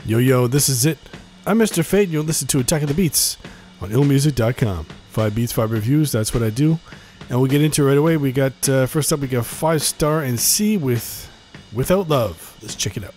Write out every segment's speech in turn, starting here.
Yo, this is it. I'm Mr. Fate, and you'll listen to Attack of the Beats on IllMuzik.com. 5 beats, 5 reviews, that's what I do. And we'll get into it right away. We got, first up, we got 5 Star and C with Without Love. Let's check it out.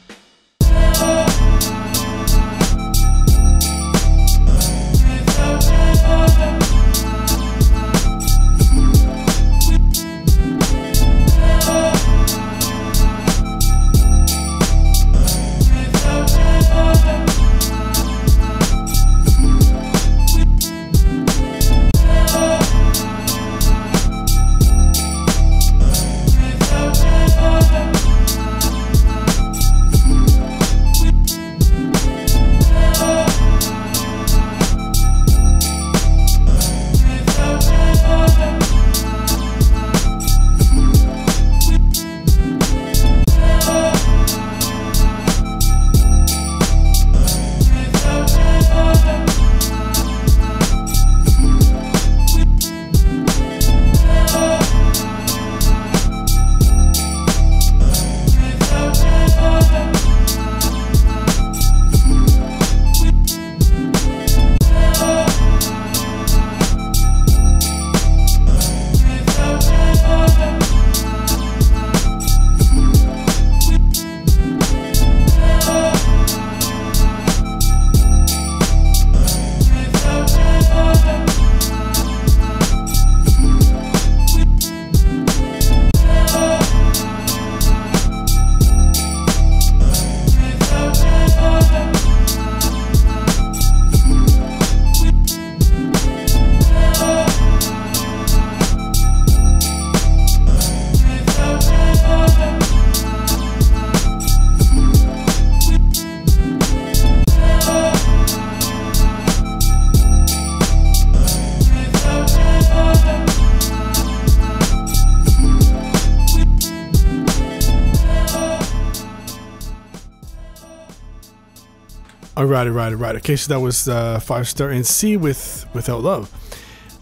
Alright. Okay, so that was 5 Star and C with Without Love.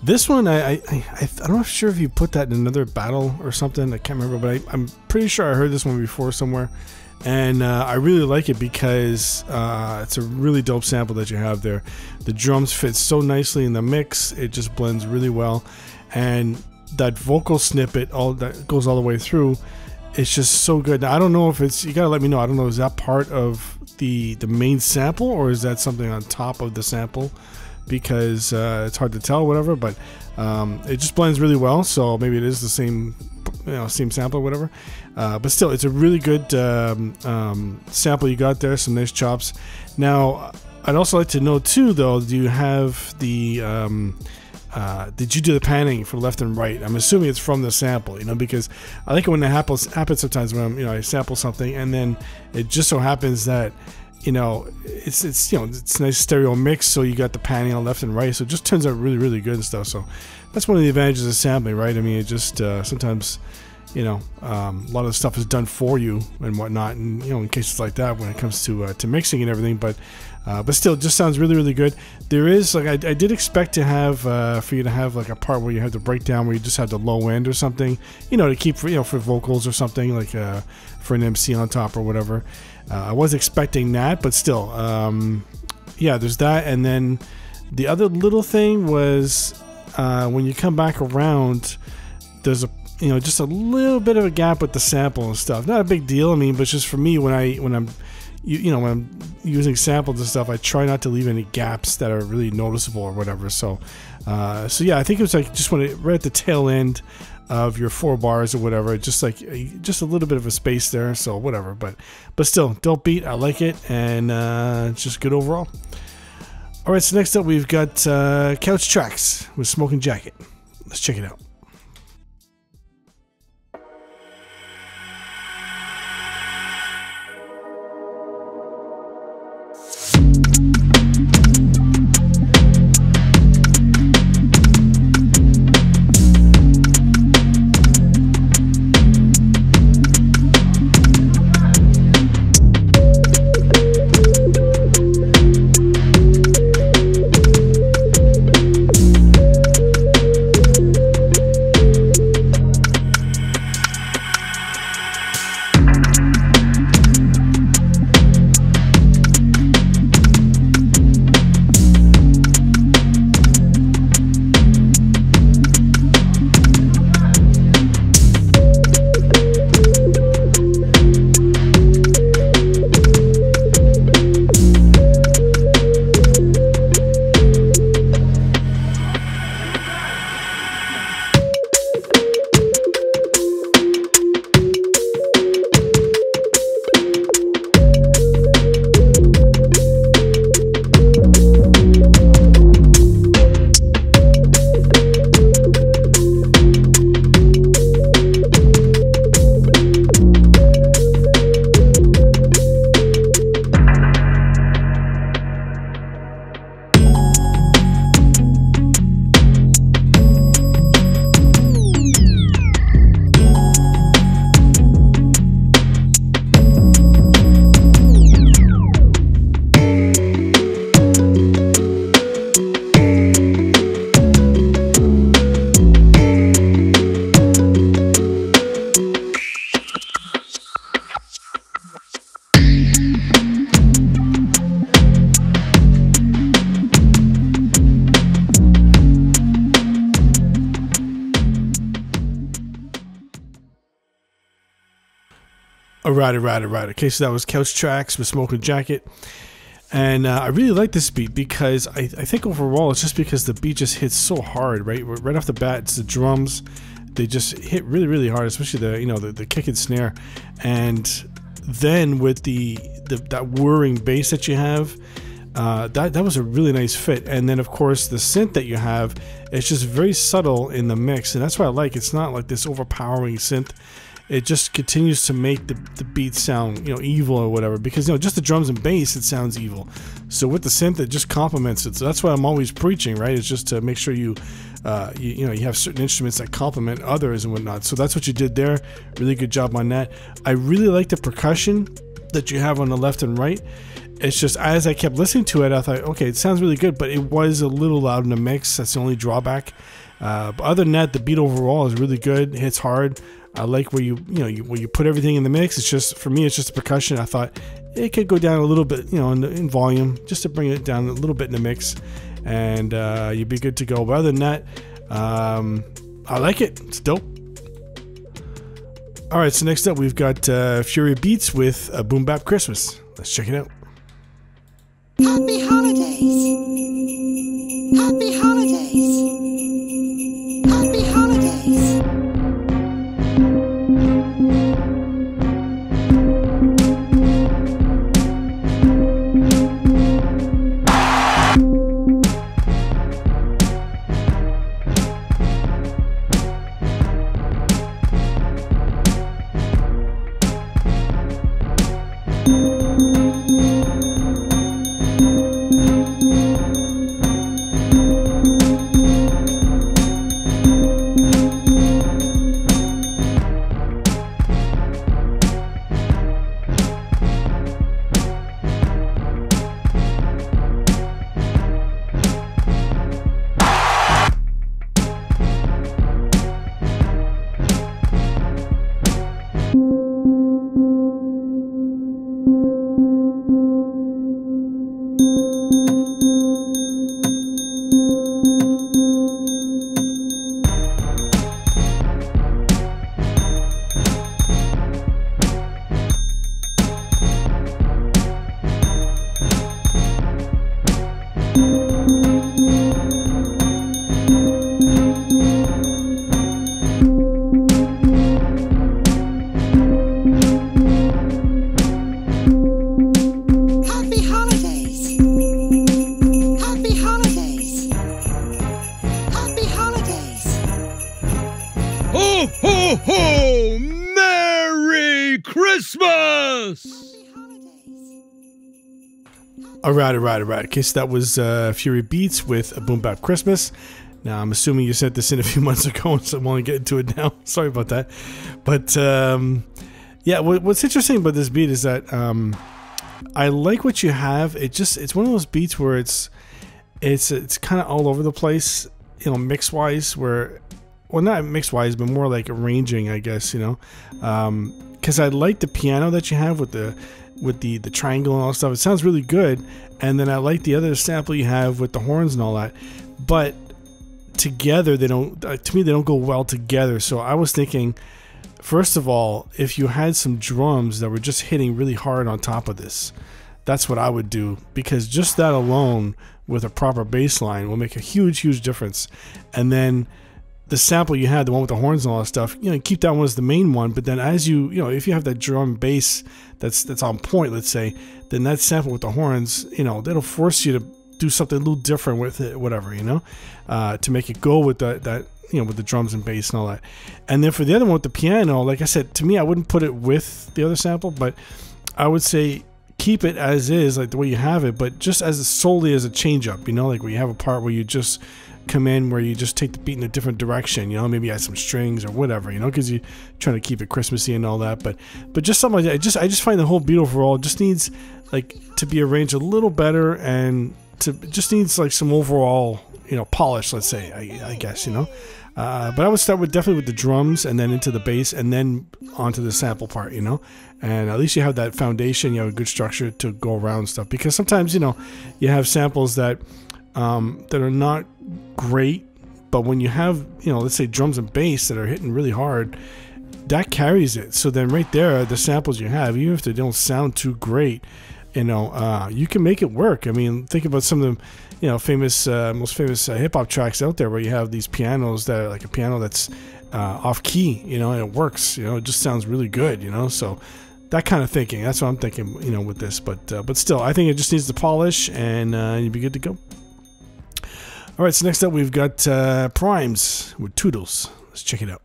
This one, I'm not sure if you put that in another battle or something. I can't remember, but I'm pretty sure I heard this one before somewhere. And I really like it because it's a really dope sample that you have there. The drums fit so nicely in the mix. It just blends really well. And that vocal snippet, all that goes all the way through, it's just so good. Now, I don't know if it's, you gotta let me know, I don't know, is that part of the main sample, or is that something on top of the sample? Because it's hard to tell, whatever, but it just blends really well. So maybe it is the same, same sample or whatever. But still, it's a really good sample you got there. Some nice chops. Now, I'd also like to know too, though, do you have the did you do the panning for left and right? I'm assuming it's from the sample, because I like it when it happens sometimes when I sample something and then it just so happens that it's nice stereo mix, so you got the panning on left and right, so it just turns out really good and stuff. So that's one of the advantages of sampling, right? I mean, it just sometimes a lot of stuff is done for you and whatnot, and in cases like that when it comes to mixing and everything, but still, it just sounds really good. There is, like, I did expect to have for you to have like a part where you have the breakdown where you just have the low end or something, to keep for vocals or something, like for an MC on top or whatever. I was expecting that, but still, yeah, there's that. And then the other little thing was when you come back around, there's a just a little bit of a gap with the sample and stuff. Not a big deal, I mean, but just for me, when I'm when I'm using samples and stuff, I try not to leave any gaps that are really noticeable or whatever. So yeah, I think it was like just right at the tail end of your 4 bars or whatever, just a little bit of a space there. So whatever, but still, dope beat. I like it, and it's just good overall. All right, so next up we've got Couch Tracks with Smoking Jacket. Let's check it out. Alright. Okay, so that was Couch Tracks with Smoking Jacket. And I really like this beat because I think overall it's just because the beat just hits so hard, right? Right off the bat, it's the drums. They just hit really, really hard, especially the kick and snare. And then with that whirring bass that you have, that was a really nice fit. And then of course the synth that you have, it's just very subtle in the mix, and that's what I like. It's not like this overpowering synth. It just continues to make the beat sound, evil or whatever, because just the drums and bass, it sounds evil. So with the synth, it just complements it. So that's why I'm always preaching, right? It's just to make sure you have certain instruments that complement others and whatnot. So that's what you did there. Really good job on that. I really like the percussion that you have on the left and right. It's just, as I kept listening to it, I thought, okay, it sounds really good, but it was a little loud in the mix. That's the only drawback. But other than that, the beat overall is really good. It hits hard. I like where you put everything in the mix. It's just, for me, it's just the percussion. I thought it could go down a little bit, in volume, just to bring it down a little bit in the mix, and you'd be good to go. But other than that, I like it. It's dope. All right, so next up we've got Fury Beats with Boom Bap Christmas. Let's check it out. Happy holidays. Happy holidays. Happy holidays. Alright. Okay, so that was Fury Beats with a Boom Bap Christmas. Now, I'm assuming you sent this in a few months ago, so I want to get into it now. Sorry about that. But, yeah, what's interesting about this beat is that I like what you have. It's one of those beats where it's kind of all over the place, mix-wise, where... Well, not mix-wise, but more like arranging, I guess, because I like the piano that you have with the triangle and all that stuff. It sounds really good. And then I like the other sample you have with the horns and all that. But together, they don't, to me, they don't go well together. So I was thinking, first of all, if you had some drums that were just hitting really hard on top of this, that's what I would do. Because just that alone with a proper bass line will make a huge, huge difference. And then the sample you had, the one with the horns and all that stuff, keep that one as the main one. But then as if you have that drum bass that's on point, let's say, then that sample with the horns, that'll force you to do something a little different with it, whatever, to make it go with that with the drums and bass and all that. And then for the other one with the piano, like I said, to me, I wouldn't put it with the other sample, but I would say keep it as is, like the way you have it, but just as solely as a change up, like where you have a part where you just come in, where you just take the beat in a different direction, maybe add some strings or whatever, because you're trying to keep it Christmassy and all that, but just something like that. I just find the whole beat overall just needs like to be arranged a little better, and just needs like some overall polish, let's say, I guess, but I would start definitely with the drums, and then into the bass, and then onto the sample part, and at least you have that foundation, you have a good structure to go around stuff, because sometimes you have samples that are not great, but when you have let's say drums and bass that are hitting really hard, that carries it. So then right there, the samples you have, even if they don't sound too great, you know, you can make it work. I mean, think about some of the, you know, famous, most famous hip hop tracks out there where you have these pianos that are like a piano that's off key, you know, and it works. You know, it just sounds really good. You know, so that kind of thinking. That's what I'm thinking. You know, with this, but still, I think it just needs to polish, and you'd be good to go. All right. So next up, we've got Primes with Toodles. Let's check it out.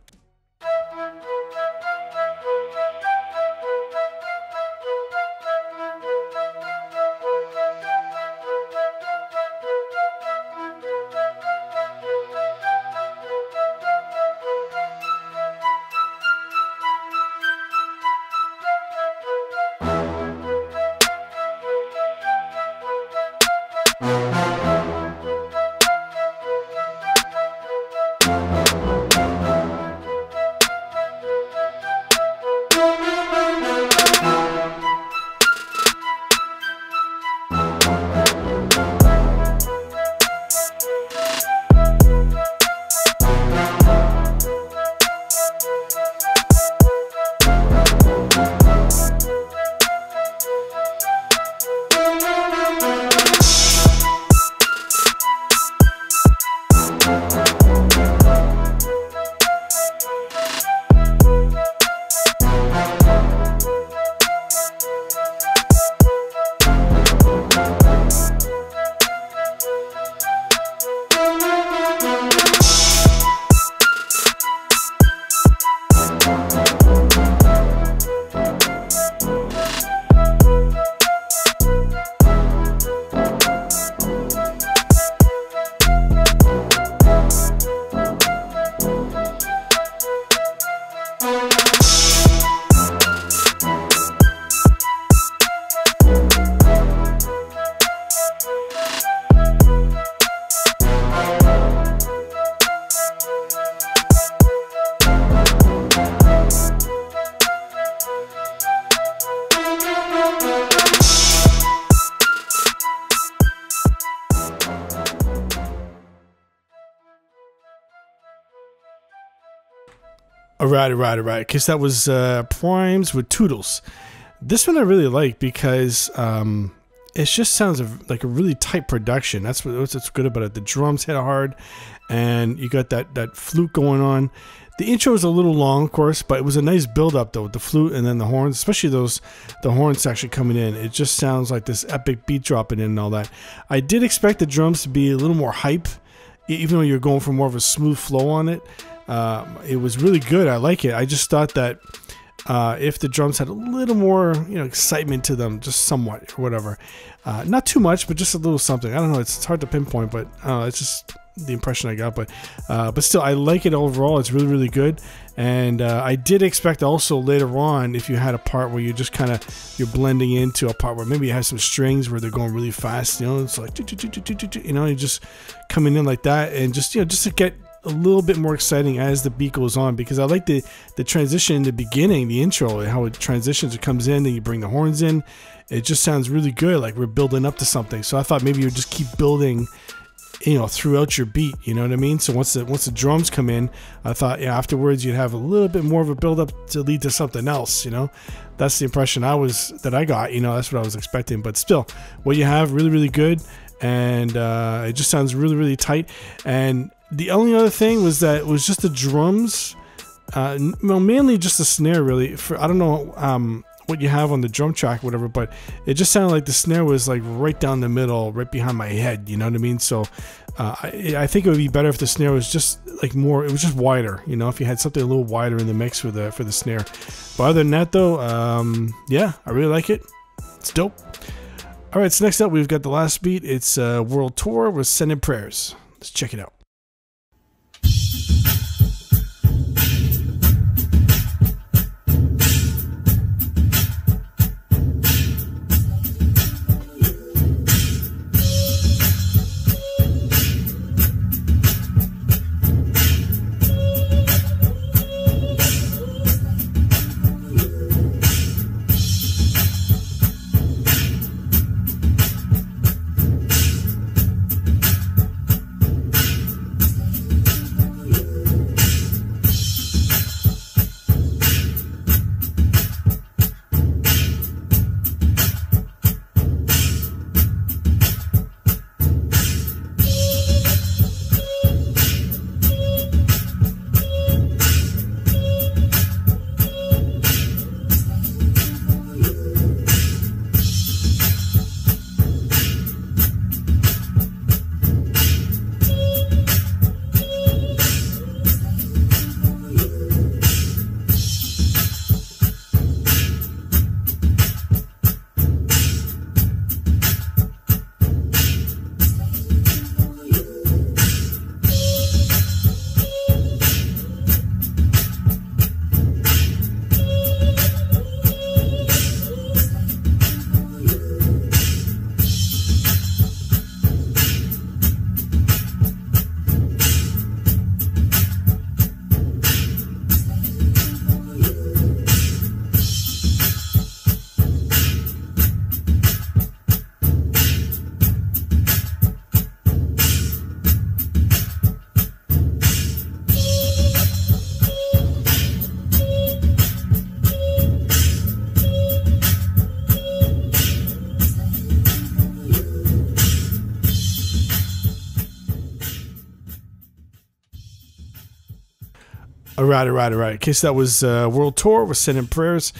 All right. Because that was Primes with Toodles. This one I really like because it just sounds like a really tight production. That's what's good about it. The drums hit hard, and you got that flute going on. The intro was a little long, of course, but it was a nice build-up though with the flute and then the horns, especially the horn section coming in. It just sounds like this epic beat dropping in and all that. I did expect the drums to be a little more hype, even though you're going for more of a smooth flow on it. It was really good. I like it. I just thought that if the drums had a little more, excitement to them, just somewhat or whatever, not too much, but just a little something. I don't know. It's hard to pinpoint, but it's just the impression I got. But still, I like it overall. It's really, really good. And I did expect also later on, if you had a part where you just you're blending into a part where maybe you have some strings where they're going really fast. It's like you're just coming in like that, and just to get a little bit more exciting as the beat goes on, because I like the transition in the beginning, the intro, how it transitions. It comes in, then you bring the horns in. It just sounds really good, like we're building up to something. So I thought maybe you would just keep building, throughout your beat. You know what I mean? So once the drums come in, I thought afterwards you'd have a little bit more of a build up to lead to something else. That's the impression that I got. That's what I was expecting. But still, what you have, really, really good, and it just sounds really, really tight. And the only other thing was that it was just the drums, mainly just the snare, really. I don't know what you have on the drum track, whatever, but it just sounded like the snare was like right down the middle, right behind my head. You know what I mean? So I think it would be better if the snare was just like more. It was just wider. If you had something a little wider in the mix for the snare. But other than that, though, yeah, I really like it. It's dope. All right, so next up we've got the last beat. It's World Tour with Sending Prayers. Let's check it out. All right. Okay, so that was World Tour with Sending Prayers.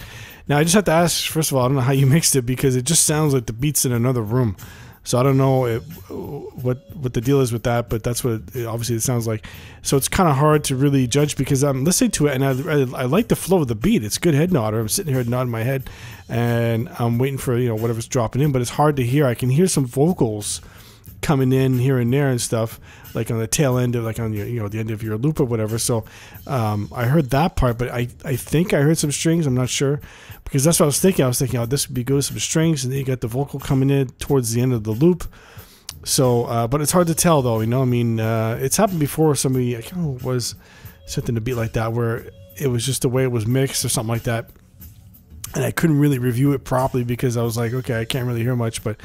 Now, I just have to ask, first of all, I don't know how you mixed it because it just sounds like the beat's in another room. So I don't know what the deal is with that, but that's what obviously it sounds like. So it's kind of hard to really judge because I'm listening to it and I like the flow of the beat. It's good head nodder. I'm sitting here nodding my head and I'm waiting for whatever's dropping in, but it's hard to hear. I can hear some vocals coming in here and there and stuff, like on the tail end of the end of your loop or whatever. So I heard that part, but I think I heard some strings. I'm not sure because that's what I was thinking. I was thinking, oh, this would be good with some strings, and then you got the vocal coming in towards the end of the loop. So, but it's hard to tell though. I mean, it's happened before. Somebody, I can't remember what it was, something to beat like that where it was just the way it was mixed or something like that, and I couldn't really review it properly because I was like, okay, I can't really hear much, but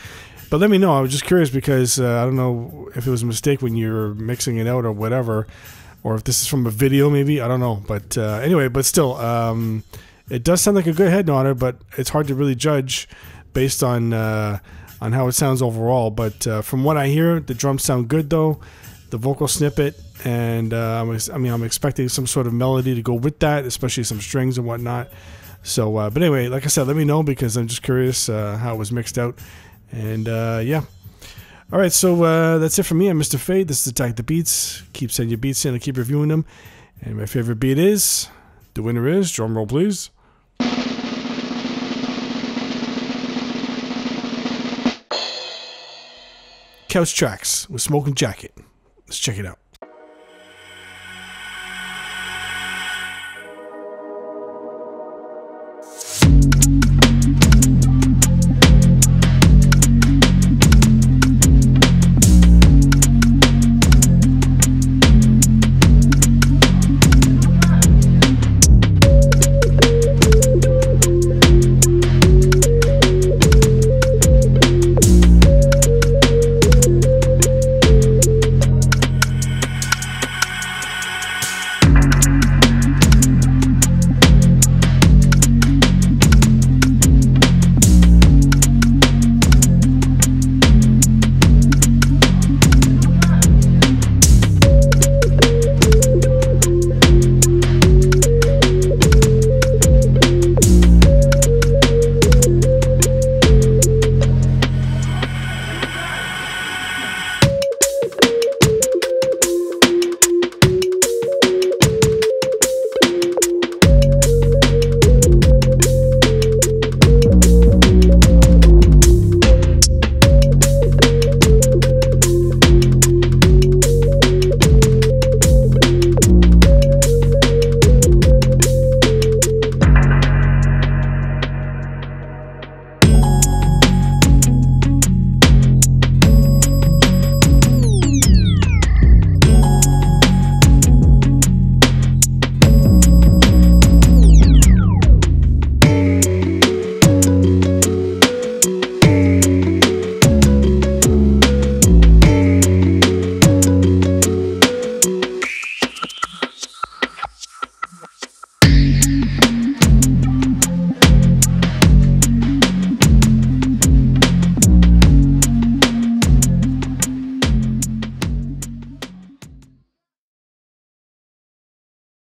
let me know. I was just curious because I don't know if it was a mistake when you're mixing it out or whatever, or if this is from a video maybe. I don't know. But anyway, but still, it does sound like a good head nodder, but it's hard to really judge based on how it sounds overall. But from what I hear, the drums sound good though, the vocal snippet, and I'm expecting some sort of melody to go with that, especially some strings and whatnot. So, but anyway, like I said, let me know because I'm just curious how it was mixed out. And yeah. All right, so that's it from me. I'm Mr. Fade. This is Attack the Beats. Keep sending your beats in. I keep reviewing them. And my favorite beat is, the winner is, drum roll please. Couch Tracks with Smoking Jacket. Let's check it out.